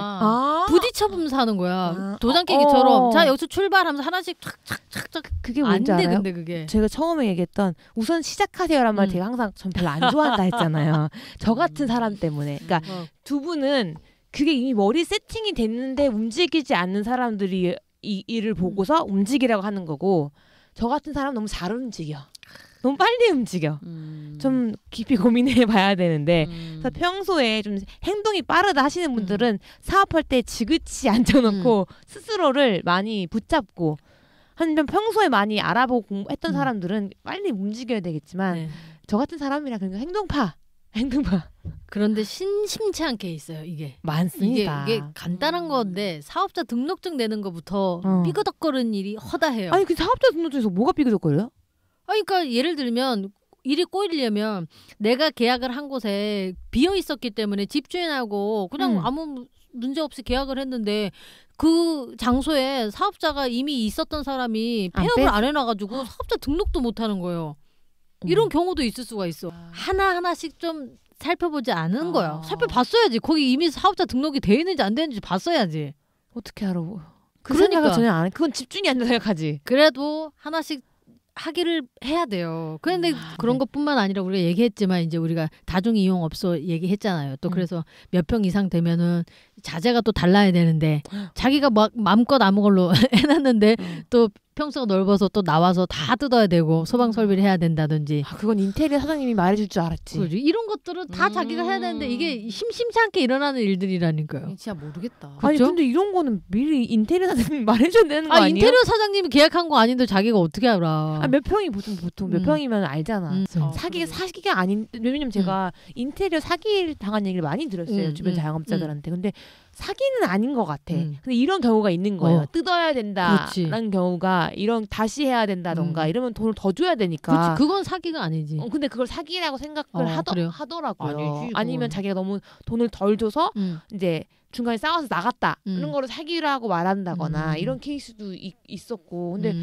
부딪혀보면서 하는 거야. 도장 깨기처럼. 자 여기서 출발하면서 하나씩 착착착착. 그게 뭔지 안 돼, 알아요? 근데 그게. 제가 처음에 얘기했던 우선 시작하세요란 말 제가 항상 전 별로 안 좋아한다 했잖아요. 저 같은 사람 때문에. 그러니까 두 분은 그게 이미 머리 세팅이 됐는데 움직이지 않는 사람들이 이 일을 보고서 움직이라고 하는 거고 저 같은 사람은 너무 잘 움직여. 너무 빨리 움직여. 좀 깊이 고민해 봐야 되는데 그래서 평소에 좀 행동이 빠르다 하시는 분들은 사업할 때 지그치 앉혀놓고 스스로를 많이 붙잡고 한편 평소에 많이 알아보고 했던 사람들은 빨리 움직여야 되겠지만 네. 저 같은 사람이라 그러니까 행동파. 그런데 심심치 않게 있어요 이게. 많습니다. 이게 간단한 건데 사업자 등록증 내는 것부터 삐그덕거리는 일이 허다해요. 아니 그 사업자 등록증에서 뭐가 삐그덕거려요? 그러니까 예를 들면 일이 꼬이려면 내가 계약을 한 곳에 비어 있었기 때문에 집주인하고 그냥 아무 문제 없이 계약을 했는데 그 장소에 사업자가 이미 있었던 사람이 폐업을 안 해놔가지고 사업자 등록도 못하는 거예요. 이런 경우도 있을 수가 있어. 하나하나씩 좀 살펴보지 않은 거야. 살펴봤어야지. 거기 이미 사업자 등록이 돼 있는지 안 되는지 봤어야지. 어떻게 알아? 그 생각을 전혀 안 해. 그건 집중이 안 된다 생각하지. 그래도 하나씩 하기를 해야 돼요. 그런데 그런 것뿐만 아니라 우리가 얘기했지만 이제 우리가 다중이용업소 얘기했잖아요. 또 그래서 몇 평 이상 되면은 자재가 또 달라야 되는데 자기가 막 마음껏 아무 걸로 해놨는데 또 평수가 넓어서 또 나와서 다 뜯어야 되고 소방 설비를 해야 된다든지. 그건 인테리어 사장님이 말해줄 줄 알았지. 그렇지. 이런 것들은 다 자기가 해야 되는데 이게 심심치 않게 일어나는 일들이라니까요. 진짜 모르겠다. 아니 그쵸? 근데 이런 거는 미리 인테리어 사장님이 말해줘야 되는 거 아니에요? 인테리어 사장님이 계약한 거 아닌데 자기가 어떻게 알아? 몇 평이 보통 몇 평이면 알잖아. 그러게. 사기가 아닌 왜냐면 제가 인테리어 사기 당한 얘기를 많이 들었어요. 주변 자영업자들한테. 근데 사기는 아닌 것 같아. 근데 이런 경우가 있는 거예요. 뜯어야 된다라는 경우가 이런 다시 해야 된다던가 이러면 돈을 더 줘야 되니까. 그렇지. 그건 사기가 아니지. 근데 그걸 사기라고 생각을 하더라고요. 아니지, 아니면 자기가 너무 돈을 덜 줘서 이제 중간에 싸워서 나갔다 이런 거를 사기라고 말한다거나 이런 케이스도 있었고. 근데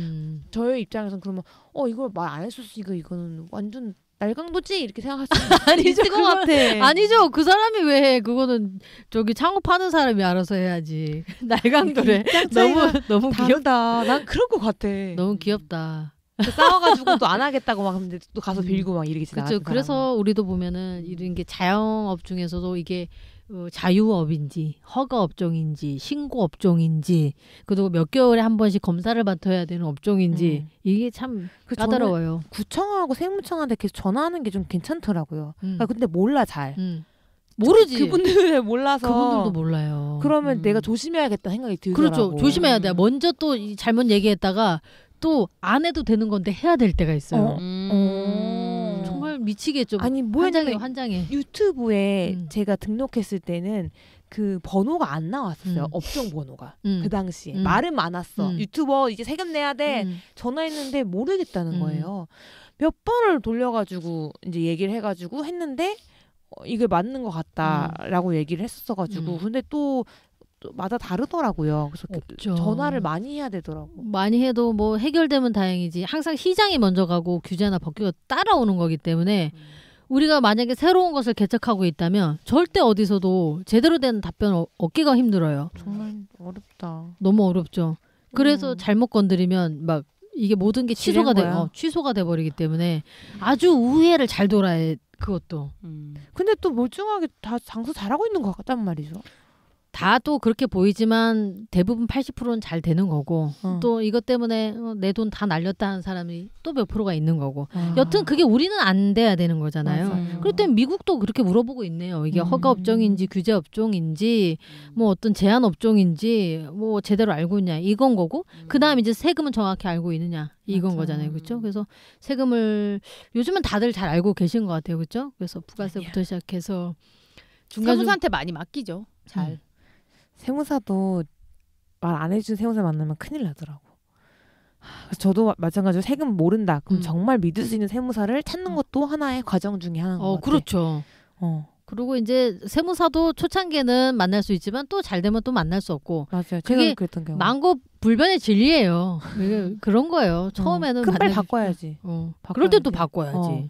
저의 입장에서는 그러면 이걸 말 안 했었으니까 이거는 완전 날강도지 이렇게 생각할 수 있을 것 같아. 아니죠. 그 사람이 왜 해? 그거는 저기 창업하는 사람이 알아서 해야지. 날강도래. 너무 귀엽다. 난 그럴 것 같아. 너무 귀엽다. 싸워가지고 또 안 하겠다고 막 하는데 또 가서 빌고 막 이러겠지. 그렇죠. 그래서 우리도 보면은 이런 게 자영업 중에서도 이게 자유업인지 허가 업종인지 신고 업종인지 그리고 몇 개월에 한 번씩 검사를 맡아야 되는 업종인지 이게 참 까다로워요. 구청하고 세무청한테 계속 전화하는 게 좀 괜찮더라고요. 근데 몰라 잘. 모르지. 그분들은 몰라서. 그분들도 몰라요. 그러면 내가 조심해야겠다 생각이 들더라고. 그렇죠. 조심해야 돼. 먼저 또 잘못 얘기했다가 또 안 해도 되는 건데 해야 될 때가 있어요. 정말 미치겠죠. 아니 환장해. 유튜브에 제가 등록했을 때는 그 번호가 안 나왔어요. 업종 번호가. 그 당시에 말은 많았어. 유튜버 이제 세금 내야 돼. 전화했는데 모르겠다는 거예요. 몇 번을 돌려가지고 이제 얘기를 해가지고 했는데 이게 맞는 것 같다라고 얘기를 했었어가지고 근데 또 마다 다르더라고요. 그래서 없죠. 전화를 많이 해야 되더라고. 많이 해도 뭐 해결되면 다행이지. 항상 시장이 먼저 가고 규제나 법규가 따라오는 거기 때문에 우리가 만약에 새로운 것을 개척하고 있다면 절대 어디서도 제대로 된 답변을 얻기가 힘들어요. 정말 어렵다. 너무 어렵죠. 그래서 잘못 건드리면 막 이게 모든 게 취소가 돼 버리기 때문에 아주 우회를 잘 돌아야 해, 그것도. 근데 또 멀쩡하게 다 장사 잘하고 있는 것 같단 말이죠. 다 또 그렇게 보이지만 대부분 80%는 잘 되는 거고 또 이것 때문에 내 돈 다 날렸다 하는 사람이 또 몇 프로가 있는 거고 여튼 그게 우리는 안 돼야 되는 거잖아요. 그럴 땐 미국도 그렇게 물어보고 있네요. 이게 허가 업종인지 규제 업종인지 뭐 어떤 제한 업종인지 뭐 제대로 알고 있냐 이건 거고 그다음 이제 세금은 정확히 알고 있느냐 이건 거잖아요. 그렇죠? 그래서 세금을 요즘은 다들 잘 알고 계신 것 같아요. 그렇죠? 그래서 부가세부터 시작해서 세무사한테 많이 맡기죠. 잘. 세무사도 말 안 해준 세무사 만나면 큰일 나더라고. 그래서 저도 마찬가지로 세금 모른다. 그럼 정말 믿을 수 있는 세무사를 찾는 것도 하나의 과정 중에 하나인 것 같아. 그렇죠. 그리고 이제 세무사도 초창기에는 만날 수 있지만 또 잘 되면 또 만날 수 없고. 맞아요. 그게 그랬던 경우. 불변의 진리예요. 그런 거예요. 처음에는 빨리 바꿔야지. 그럴 때 또 바꿔야지.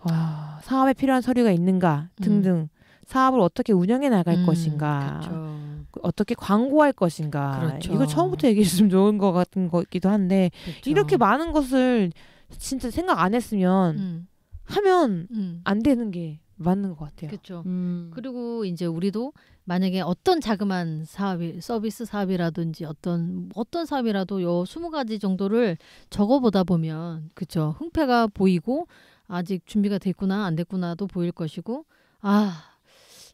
와, 사업에 필요한 서류가 있는가 등등 사업을 어떻게 운영해 나갈 것인가 그렇죠. 어떻게 광고할 것인가 그렇죠. 이거 처음부터 얘기했으면 좋은 것 같은 거기도 한데 그렇죠. 이렇게 많은 것을 진짜 생각 안 했으면 하면 안 되는 게 맞는 것 같아요. 그렇죠. 그리고 이제 우리도 만약에 어떤 자그마한 사업이 서비스 사업이라든지 어떤 사업이라도 요 20가지 정도를 적어보다 보면 그렇죠. 흥패가 보이고 아직 준비가 됐구나 안 됐구나도 보일 것이고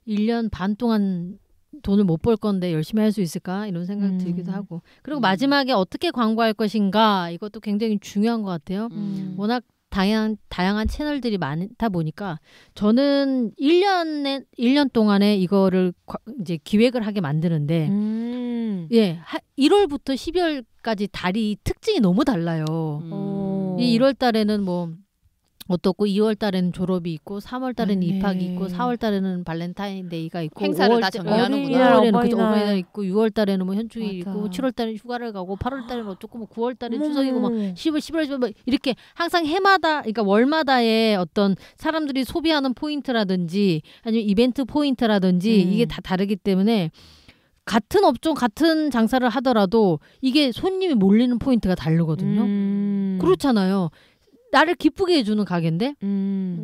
1년 반 동안 돈을 못 벌 건데 열심히 할 수 있을까 이런 생각 들기도 하고 그리고 마지막에 어떻게 광고할 것인가 이것도 굉장히 중요한 것 같아요. 워낙 다양한 채널들이 많다 보니까 저는 1년 동안에 이거를 이제 기획을 하게 만드는데 1월부터 12월까지 달이 특징이 너무 달라요. 이 1월 달에는 뭐 어떻고 2월 달에는 졸업이 있고 3월 달에는 입학이 있고 4월 달에는 발렌타인데이가 있고 행사를 다 정리하는구나. 5월에는 그죠 어버이날 있고 6월 달에는 뭐 현충일 있고 7월 달에는 휴가를 가고 8월 달에는 어쩌고 뭐 9월 달에는 추석이고 뭐 10월 11월 뭐 이렇게 항상 해마다 그러니까 월마다의 어떤 사람들이 소비하는 포인트라든지 아니면 이벤트 포인트라든지 이게 다 다르기 때문에 같은 업종 같은 장사를 하더라도 이게 손님이 몰리는 포인트가 다르거든요. 그렇잖아요. 나를 기쁘게 해주는 가게인데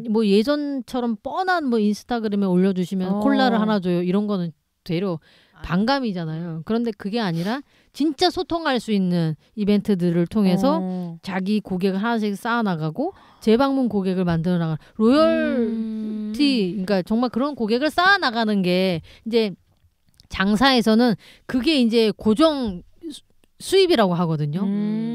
뭐 예전처럼 뻔한 뭐 인스타그램에 올려주시면 콜라를 하나 줘요 이런 거는 되려 반감이잖아요. 그런데 그게 아니라 진짜 소통할 수 있는 이벤트들을 통해서 자기 고객을 하나씩 쌓아나가고 재방문 고객을 만들어 나가는 로열티 그러니까 정말 그런 고객을 쌓아나가는 게 이제 장사에서는 그게 이제 고정 수입이라고 하거든요.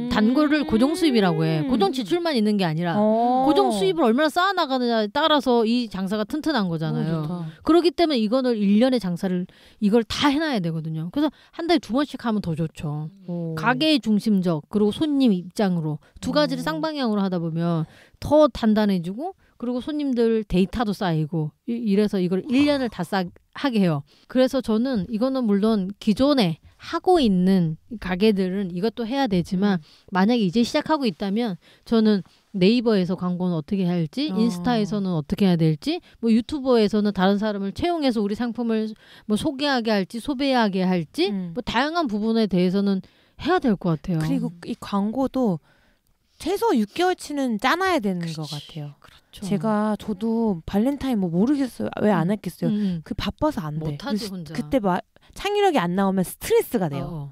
단골을 고정 수입이라고 해. 고정 지출만 있는 게 아니라 고정 수입을 얼마나 쌓아나가느냐에 따라서 이 장사가 튼튼한 거잖아요. 그렇기 때문에 이거는 1년의 장사를 이걸 다 해놔야 되거든요. 그래서 한 달에 2번씩 하면 더 좋죠. 가게의 중심적 그리고 손님 입장으로 두 가지를 쌍방향으로 하다 보면 더 단단해지고 그리고 손님들 데이터도 쌓이고 이래서 이걸 1년을 다 하게 해요. 그래서 저는 이거는 물론 기존에 하고 있는 가게들은 이것도 해야 되지만 만약에 이제 시작하고 있다면 저는 네이버에서 광고는 어떻게 해야 할지 인스타에서는 어떻게 해야 될지 뭐 유튜버에서는 다른 사람을 채용해서 우리 상품을 뭐 소개하게 할지 소비하게 할지 뭐 다양한 부분에 대해서는 해야 될 것 같아요. 그리고 이 광고도 최소 6개월치는 짜놔야 되는 것 같아요. 그렇죠. 저도 발렌타인 뭐 모르겠어요. 왜 안 했겠어요. 그 바빠서 안 돼. 못하지 혼자. 그때 창의력이 안 나오면 스트레스가 돼요.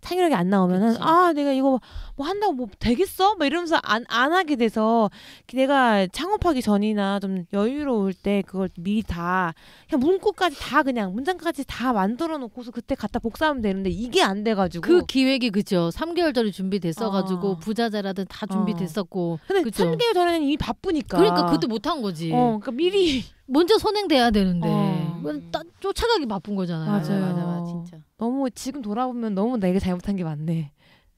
창의력이 안 나오면은 그치. 내가 이거 뭐 한다고 뭐 되겠어? 막 이러면서 안 하게 돼서 내가 창업하기 전이나 좀 여유로울 때 그걸 미리 다 그냥 문구까지 다 그냥 문장까지 다 만들어 놓고서 그때 갖다 복사하면 되는데 이게 안 돼가지고 그 기획이 그죠 3개월 전에 준비됐어가지고 부자재라든 다 준비됐었고 근데 그쵸? 3개월 전에는 이미 바쁘니까 그러니까 그때 못한 거지. 그러니까 미리 먼저 선행돼야 되는데 쫓아가기 바쁜 거잖아요. 맞아 진짜. 너무 지금 돌아보면 너무 내가 잘못한 게 많네.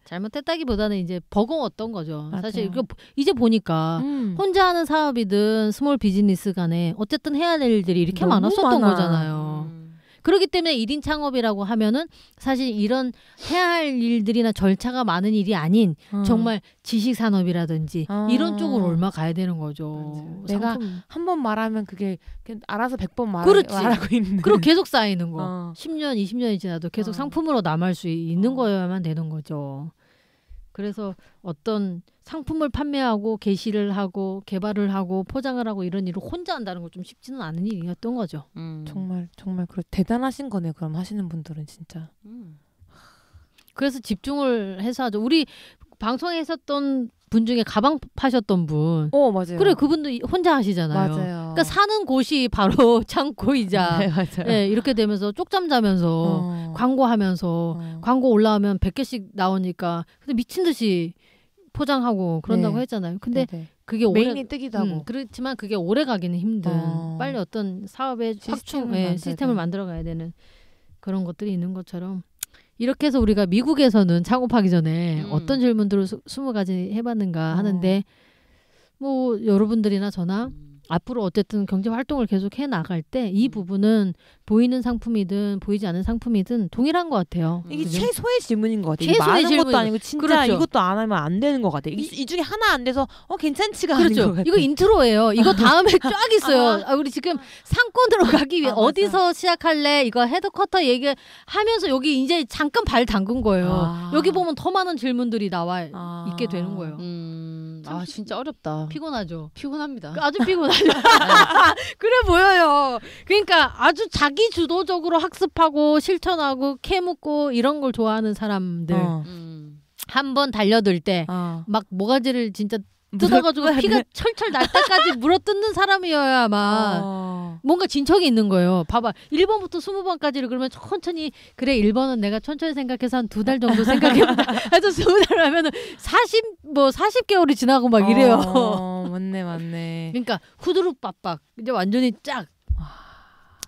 잘못했다기보다는 이제 버거웠던 거죠. 맞아요. 사실 이제 보니까 혼자 하는 사업이든 스몰 비즈니스 간에 어쨌든 해야 될 일들이 이렇게 많았었던 거잖아요. 그렇기 때문에 1인 창업이라고 하면은 사실 이런 해야 할 일들이나 절차가 많은 일이 아닌 정말 지식 산업이라든지 이런 쪽으로 얼마 가야 되는 거죠. 내가 한 번 말하면 그게 알아서 100번 말하고 있는. 그리고 계속 쌓이는 거. 10년, 20년이 지나도 계속 상품으로 남을 수 있는 거여야만 되는 거죠. 그래서 어떤 상품을 판매하고 게시를 하고 개발을 하고 포장을 하고 이런 일을 혼자 한다는 건 좀 쉽지는 않은 일이었던 거죠. 정말 대단하신 거네요. 그럼 하시는 분들은 진짜. 그래서 집중을 해서 하죠. 우리 방송에 했었던 분 중에 가방 파셨던 분. 맞아요. 그래 그분도 혼자 하시잖아요. 맞아요. 그러니까 사는 곳이 바로 창고이자 네, 맞아요. 네, 이렇게 되면서 쪽잠 자면서 광고하면서 광고 올라오면 100개씩 나오니까 근데 미친 듯이 포장하고 그런다고 했잖아요. 근데 그게 메인이 뜨기도 하고. 그렇지만 그게 오래 가기는 힘든 빨리 어떤 사업의 시스템을 만들어 가야 되는 그런 것들이 있는 것처럼 이렇게 해서 우리가 미국에서는 창업하기 전에 어떤 질문들을 20가지 해봤는가 하는데 뭐 여러분들이나 저나 앞으로 어쨌든 경제 활동을 계속 해 나갈 때 이 부분은 보이는 상품이든 보이지 않는 상품이든 동일한 것 같아요. 이게 최소의 질문인 것 같아요. 최소의 많은 것도 아니고 진짜 그렇죠. 이것도 안 하면 안 되는 것 같아요. 이 중에 하나 안 돼서 괜찮지가 그렇죠. 않은 것 같아요. 이거 인트로예요. 이거 다음에 쫙 있어요. 우리 지금 상권으로 가기 위해 어디서 시작할래? 이거 헤드쿼터 얘기하면서 여기 이제 잠깐 발 담근 거예요. 여기 보면 더 많은 질문들이 나와 있게 되는 거예요. 진짜 어렵다. 피곤하죠. 피곤합니다. 아주 피곤하죠. 그래 보여요. 그러니까 아주 자기 주도적으로 학습하고 실천하고 캐묻고 이런 걸 좋아하는 사람들 한번 달려들 때 막 모가지를 진짜 뜯어가지고 피가 철철 날 때까지 물어뜯는 사람이어야만 뭔가 진척이 있는 거예요. 봐봐. 1번부터 20번까지를 그러면 천천히 그래 1번은 내가 천천히 생각해서 한 2달 정도 생각해보자 해서 20달 하면은 40개월이 지나고 막 이래요. 맞네. 그러니까 후두룩 빡빡 이제 완전히 쫙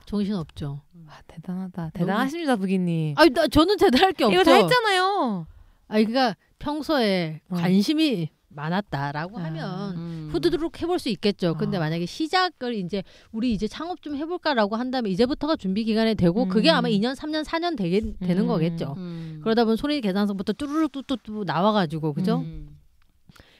정신 없죠. 대단하다. 대단하십니다, 부기님. 저는 대단할 게 없죠. 이거 다 했잖아요. 그러니까 평소에 관심이 많았다라고 하면 후두둑 해볼 수 있겠죠. 근데 만약에 시작을 우리 이제 창업 좀 해볼까라고 한다면 이제부터가 준비 기간이 되고 그게 아마 2년, 3년, 4년 되는 거겠죠. 그러다 보면 손익 계산서부터 뚜루룩 뚜뚜뚜 나와가지고 그죠?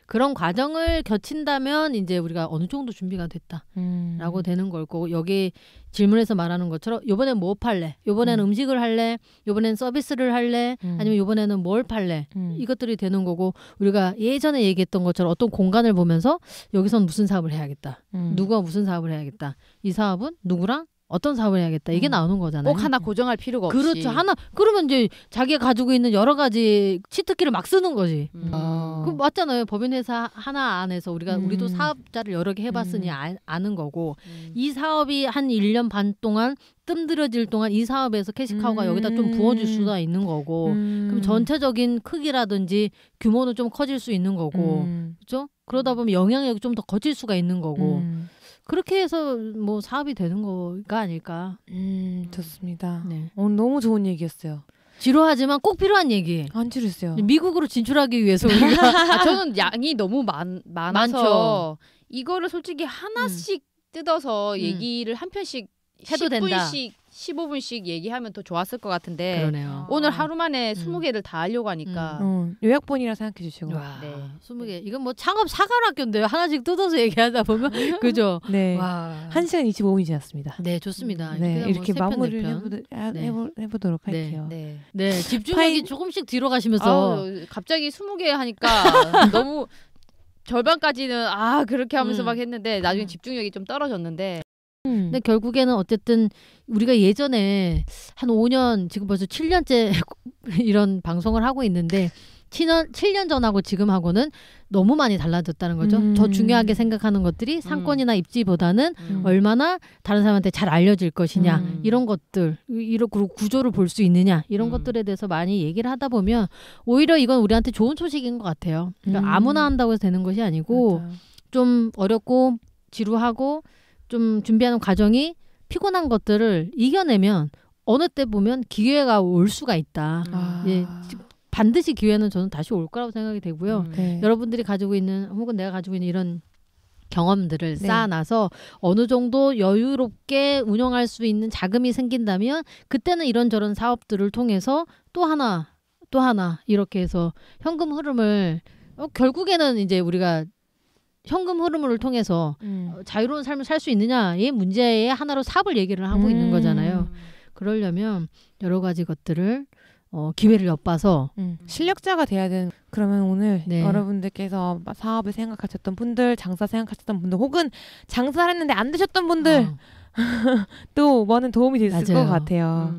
그런 과정을 거친다면 이제 우리가 어느 정도 준비가 됐다라고 되는 걸 거고 여기 질문에서 말하는 것처럼 이번엔 뭐 팔래? 이번에는 음식을 할래? 이번엔 서비스를 할래? 아니면 이번에는 뭘 팔래? 이것들이 되는 거고 우리가 예전에 얘기했던 것처럼 어떤 공간을 보면서 여기선 무슨 사업을 해야겠다. 누가 무슨 사업을 해야겠다. 이 사업은 누구랑? 어떤 사업을 해야겠다. 이게 나오는 거잖아요. 꼭 하나 고정할 필요가 없이. 그렇죠. 그러면 이제 자기가 가지고 있는 여러 가지 치트키를 막 쓰는 거지. 그 맞잖아요. 법인회사 하나 안에서 우리도 사업자를 여러 개 해봤으니 아는 거고 이 사업이 한 1년 반 동안 뜸들여질 동안 이 사업에서 캐시카우가 여기다 좀 부어줄 수가 있는 거고 그럼 전체적인 크기라든지 규모는 좀 커질 수 있는 거고 그렇죠? 그러다 보면 영향력이 좀 더 거칠 수가 있는 거고 그렇게 해서 뭐 사업이 되는 거가 아닐까. 좋습니다. 네. 오늘 너무 좋은 얘기였어요. 지루하지만 꼭 필요한 얘기. 안 지루했어요. 미국으로 진출하기 위해서 우리가 저는 양이 너무 많아서 많죠. 이거를 솔직히 하나씩 뜯어서 얘기를 한 편씩 해도 10분씩, 된다. 15분씩 얘기하면 더 좋았을 것 같은데 그러네요. 오늘 하루 만에 20개를 다 하려고 하니까 요약본이라 생각해 주시고. 네. 20개. 이건 뭐 창업 사관학교인데요. 하나씩 뜯어서 얘기하다 보면 그죠? 네. 와. 1시간 25분이 지났습니다. 네, 좋습니다. 네, 이렇게 뭐 마무리를 해보도록 할게요. 네, 집중력이 조금씩 뒤로 가시면서 갑자기 20개 하니까 너무 절반까지는 그렇게 하면서 막 했는데 나중에 집중력이 좀 떨어졌는데 근데 결국에는 어쨌든 우리가 예전에 한 5년 지금 벌써 7년째 이런 방송을 하고 있는데 7년 전하고 지금하고는 너무 많이 달라졌다는 거죠. 더 중요하게 생각하는 것들이 상권이나 입지보다는 얼마나 다른 사람한테 잘 알려질 것이냐 이런 것들 그리고 구조를 볼 수 있느냐 이런 것들에 대해서 많이 얘기를 하다 보면 오히려 이건 우리한테 좋은 소식인 것 같아요. 그러니까 아무나 한다고 해서 되는 것이 아니고 맞아. 좀 어렵고 지루하고 좀 준비하는 과정이 피곤한 것들을 이겨내면 어느 때 보면 기회가 올 수가 있다. 예, 반드시 기회는 저는 다시 올 거라고 생각이 되고요. 여러분들이 가지고 있는 혹은 내가 가지고 있는 이런 경험들을 쌓아놔서 어느 정도 여유롭게 운영할 수 있는 자금이 생긴다면 그때는 이런저런 사업들을 통해서 또 하나 이렇게 해서 현금 흐름을 결국에는 이제 우리가 현금 흐름을 통해서 자유로운 삶을 살 수 있느냐의 문제의 하나로 사업을 얘기를 하고 있는 거잖아요. 그러려면 여러 가지 것들을 기회를 엿봐서 실력자가 돼야 되는. 그러면 오늘 여러분들께서 사업을 생각하셨던 분들, 장사 생각하셨던 분들, 혹은 장사를 했는데 안 되셨던 분들 또 많은 도움이 됐을 것 같아요.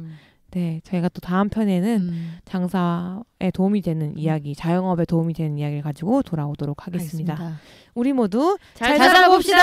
네, 저희가 또 다음 편에는 장사에 도움이 되는 이야기, 자영업에 도움이 되는 이야기를 가지고 돌아오도록 하겠습니다. 우리 모두 잘 살아봅시다.